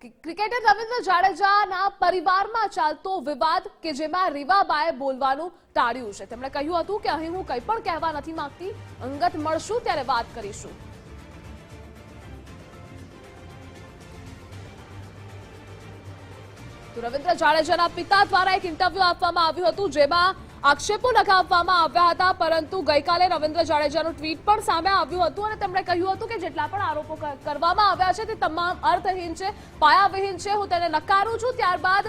Cricketer Ravindra જાડેજાના પરિવારમાં ચાલતો વિવાદ કે જેમાં રીવાબાએ બોલવાનું ટાળ્યું છે। તેમણે કહ્યું હતું કે અહીં હું કંઈ પણ કહેવા નથી માંગતી, અંગત મળશું ત્યારે વાત કરીશું। તો રવિન્દ્ર જાડેજાના પિતા દ્વારા એક ઇન્ટરવ્યુ આપવામાં આવ્યું હતું જેમાં આક્ષેપો લગાવવામાં આવ્યા હતા, પરંતુ ગઈકાલે રવિન્દ્ર જાડેજાનું ટ્વીટ પણ સામે આવ્યું હતું અને તેમણે કહ્યું હતું કે જેટલા પણ આરોપો કરવામાં આવ્યા છે તે તમામ અર્થહીન છે, પાયાવિહીન છે, હું તેને નકારું છું। ત્યારબાદ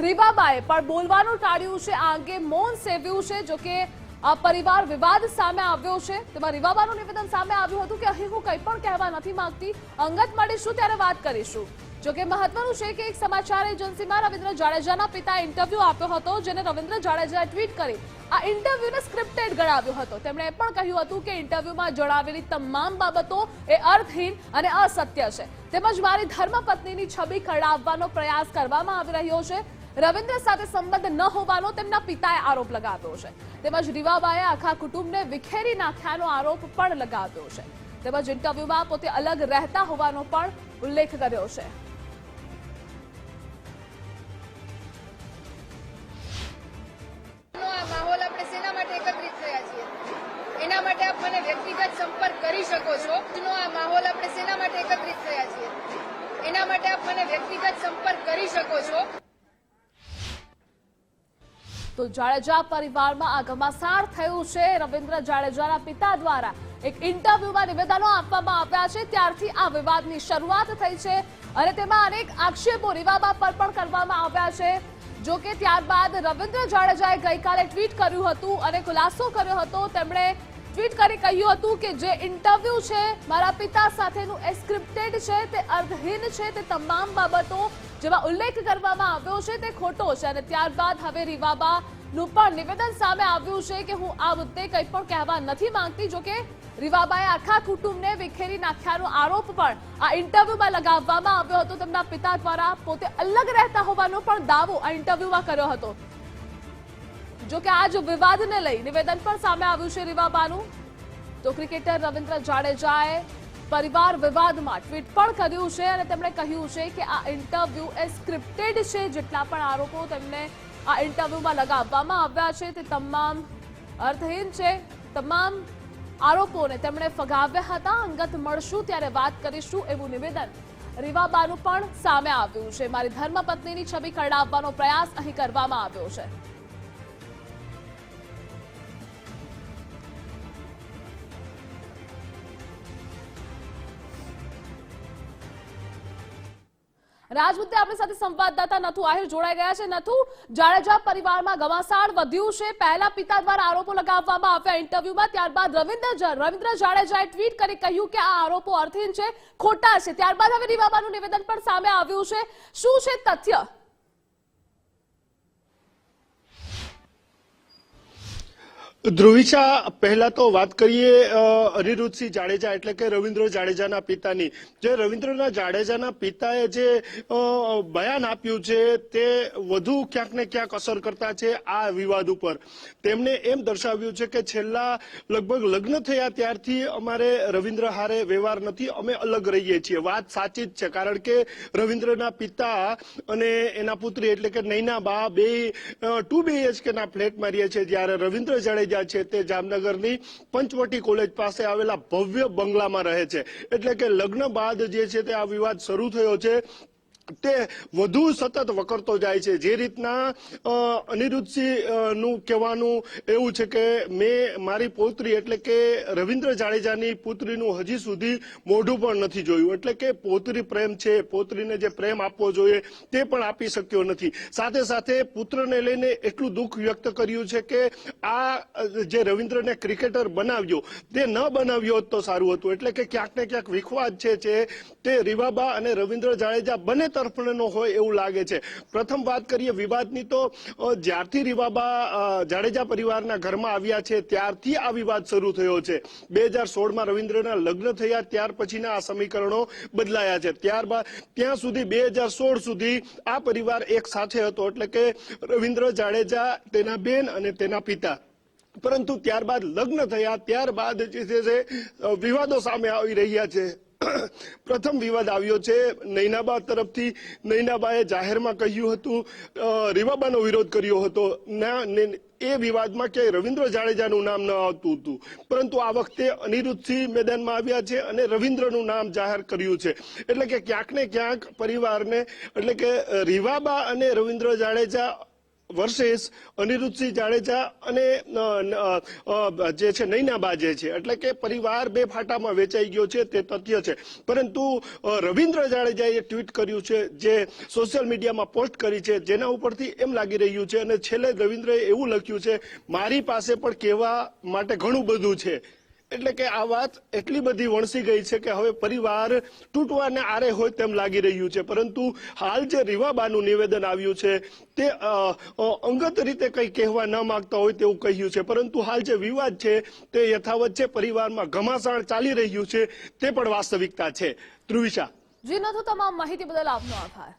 રીવાબાએ પણ બોલવાનું ટાળ્યું છે, આ અંગે મૌન સેવ્યું છે। જોકે આ પરિવાર વિવાદ સામે આવ્યો છે, તેમાં રીવાબાનું નિવેદન સામે આવ્યું હતું કે અહીં હું કંઈ પણ કહેવા નથી માંગતી, અંગત મળીશું ત્યારે વાત કરીશું। જોકે મહત્વનું છે કે એક સમાચાર એજન્સીમાં રવિન્દ્ર જાડેજાના પિતાએ ઇન્ટરવ્યુ આપ્યો હતો, જેને રવિન્દ્ર જાડેજાએ ટ્વીટ કરી આ ઇન્ટરવ્યુને સ્ક્રિપ્ટેડ ગણાવ્યો હતો। તેમણે એ પણ કહ્યું હતું કે ઇન્ટરવ્યુમાં જણાવેલી તમામ બાબતો એ અર્થહીન અને અસત્ય છે, તેમજ મારી ધર્મપત્નીની છબી ખરાબવાનો પ્રયાસ કરવામાં આવી રહ્યો છે। રવિન્દ્ર સાથે સંબંધ ન હોવાનો તેમના પિતાએ આરોપ લગાવ્યો છે, તેમજ રીવાબાએ આખા કુટુંબને વિખેરી નાખ્યાનો આરોપ પણ લગાવ્યો છે, તેમજ ઇન્ટરવ્યુમાં પોતે અલગ રહેતા હોવાનો પણ ઉલ્લેખ કર્યો છે। એના માટે આપ મને વ્યક્તિગત સંપર્ક કરી શકો છો। આ માહોલ આપણે શેના માટે એકત્રિત થયા છીએ એના માટે આપ મને વ્યક્તિગત સંપર્ક કરી શકો છો। તો જાડેજા પરિવારમાં આ ઘમાસાણ થયું છે। રવિન્દ્ર જાડેજાના પિતા દ્વારા એક ઇન્ટરવ્યુમાં નિવેદનો આપવામાં આવ્યા છે, ત્યારથી આ વિવાદની શરૂઆત થઈ છે અને તેમાં અનેક આક્ષેપો રીવાબા પર પણ કરવામાં આવ્યા છે। જો કે ત્યારબાદ રવિન્દ્ર જાડેજાએ ગઈકાલે ટ્વીટ કર્યું હતું અને ખુલાસો કર્યો હતો। તેમણે ટ્વીટ કરી કહ્યું હતું કે જે ઇન્ટરવ્યુ છે મારા પિતા સાથેનું એ સ્ક્રિપ્ટેડ છે, તે અર્થહીન છે, તે તમામ બાબતો જેમાં ઉલ્લેખ કરવામાં આવ્યો છે તે ખોટો છે। અને ત્યારબાદ હવે રીવાબાનું પણ નિવેદન સામે આવ્યું છે કે હું આ મુદ્દે કંઈ પણ કહેવા નથી માંગતી। જો કે રીવાબાએ આખા કુટુંબને વિખેરી નાખ્યાનો આરોપ પણ આ ઇન્ટરવ્યુમાં લગાવવામાં આવ્યો હતો। તેમના પિતા દ્વારા પોતે અલગ રહેતા હોવાનો પણ દાવો આ ઇન્ટરવ્યુમાં કર્યો હતો। જો કે આ જ વિવાદને લઈ નિવેદન પણ સામે આવ્યું છે રીવાબાનું। તો ક્રિકેટર રવિન્દ્ર જાડેજાએ પરિવાર વિવાદમાં ટ્વીટ પણ કર્યું છે અને તેમણે કહ્યું છે કે આ ઇન્ટરવ્યુ એ સ્ક્રિપ્ટેડ છે, જેટલા પણ આરોપો તેમને આ ઇન્ટરવ્યુમાં લગાવવામાં આવ્યા છે તે તમામ અર્થહીન છે, તમામ આરોપોને તેમણે ફગાવ્યા હતા। અંગત મળશું ત્યારે વાત કરીશું એવું નિવેદન રીવાબાનું પણ સામે આવ્યું છે। મારી ધર્મપત્નીની છબી ખરડાવવાનો પ્રયાસ અહીં કરવામાં આવ્યો છે। આજ મુદ્દે આપણી સાથે સંવાદદાતા નથુ આહિર જોડાઈ ગયા છે। નથુ, જાડેજા પરિવારમાં ઘમાસાણ વધ્યું છે। પહેલા પિતા દ્વારા આરોપો લગાવવામાં આવ્યા ઇન્ટરવ્યુમાં, ત્યારબાદ રવિન્દ્ર જાડેજાએ ટ્વીટ કરી કહ્યું કે આ આરોપો અર્થહીન છે, ખોટા છે। ત્યારબાદ હવે રીવાબાનું નિવેદન પણ સામે આવ્યું છે। શું છે તથ્ય? ધ્રુવિશા, પહેલા તો વાત કરીએ અનિરુદ્ધસિંહ જાડેજા એટલે કે રવિન્દ્ર જાડેજાના પિતાની। જે રવિન્દ્રના જાડેજાના પિતાએ જે બયાન આપ્યું છે તે વધુ ક્યાંક ને ક્યાંક અસર કરતા છે આ વિવાદ ઉપર। તેમણે એમ દર્શાવ્યું છે કે છેલ્લા લગભગ લગ્ન થયા ત્યારથી અમારે રવિન્દ્ર હારે વ્યવહાર નથી, અમે અલગ રહીએ છીએ। વાત સાચી જ છે, કારણ કે રવિન્દ્રના પિતા અને એના પુત્રી એટલે કે નૈનાબા બે 2 BHK ના ફ્લેટમાં રહે છે, જ્યારે રવિન્દ્ર જાડેજા છે તે જામનગરની પંચવટી કોલેજ પાસે આવેલા ભવ્ય બંગલામાં રહે છે। એટલે કે લગ્ન બાદ જે છે તે આ વિવાદ શરૂ થયો છે તે વધુ સતત વકરતો જાય છે। જે રીતના અનિરુદ્ધસિંહ નું કહેવાનું એવું છે કે મેં મારી પૌત્રી એટલે કે રવિન્દ્ર જાડેજાની પુત્રીનું હજી સુધી મોઢું પણ નથી જોયું, એટલે કે પૌત્રી પ્રેમ છે, પૌત્રીને જે પ્રેમ આપવો જોઈએ તે પણ આપી શક્યો નથી। સાથે સાથે પુત્રને લઈને એટલું દુઃખ વ્યક્ત કર્યું છે કે આ જે રવિન્દ્રને ક્રિકેટર બનાવ્યો તે ન બનાવ્યો હોત તો સારું હતું। એટલે કે ક્યાંક ને ક્યાંક વિખવાદ છે તે રીવાબા અને રવિન્દ્ર જાડેજા બંને તરફનો હોય એવું લાગે છે। પ્રથમ વાત કરીએ વિવાદની, તો જ્યારથી રીવાબા જાડેજા પરિવારના ઘરમાં આવ્યા છે ત્યારથી આ વિવાદ શરૂ થયો છે। 2016માં રવિન્દ્રના લગ્ન થયા ત્યાર પછીના આ સમીકરણો બદલાયા છે। ત્યારબાદ ત્યાં સુધી 2016 સુધી આ પરિવાર એક સાથે હતો, એટલે કે રવિન્દ્ર જાડેજા, તેના બેન અને તેના પિતા। પરંતુ ત્યારબાદ લગ્ન થયા ત્યારબાદ જે છે વિવાદો સામે આવી રહ્યા છે। પ્રથમ વિવાદ આવ્યો છે નૈનાબા તરફથી. નૈનાબાએ જાહેરમાં કહ્યું હતું, રીવાબાનો વિરોધ કર્યો હતો. એ વિવાદમાં ક્યાંય રવિન્દ્ર જાડેજાનું નામ ન આવતું હતું, પરંતુ આ વખતે અનિરુદ્ધસિંહ મેદાનમાં આવ્યા છે અને રવિન્દ્રનું નામ જાહેર કર્યું છે. એટલે કે ક્યાંક ને ક્યાંક પરિવારને, એટલે કે રીવાબા અને રવિન્દ્ર જાડેજા વર્સેસ અનિરુદ્ધસિંહ જાડેજા અને જે છે નૈનાબા જે છે, એટલે કે પરિવાર બે ફાટામાં વેચાઈ ગયો છે તે તથ્ય છે. પરંતુ રવિન્દ્ર જાડેજાએ ટ્વીટ કર્યું છે, જે સોશિયલ મીડિયામાં પોસ્ટ કરી છે, જેના ઉપરથી એમ લાગી રહ્યું છે, અને છેલ્લે રવિન્દ્રએ એવું લખ્યું છે, મારી પાસે પણ કહેવા માટે ઘણું બધું છે. એટલે કે આ વાત એટલી બધી વણસી ગઈ છે કે હવે પરિવાર તૂટવાને આરે હોય તેમ લાગી રહ્યું છે. પરંતુ હાલ જે રીવાબાનું નિવેદન આવ્યું છે તે અંગત રીતે કંઈ કહેવા ન માંગતા હોય તેવું કહ્યું છે, પરંતુ હાલ જે વિવાદ છે તે યથાવત છે. પરિવારમાં ઘમાસાણ ચાલી રહ્યું છે તે પણ વાસ્તવિકતા છે. ધ્રુવિશા. જી, નથુ, તમામ માહિતી બદલ આપનો આભાર.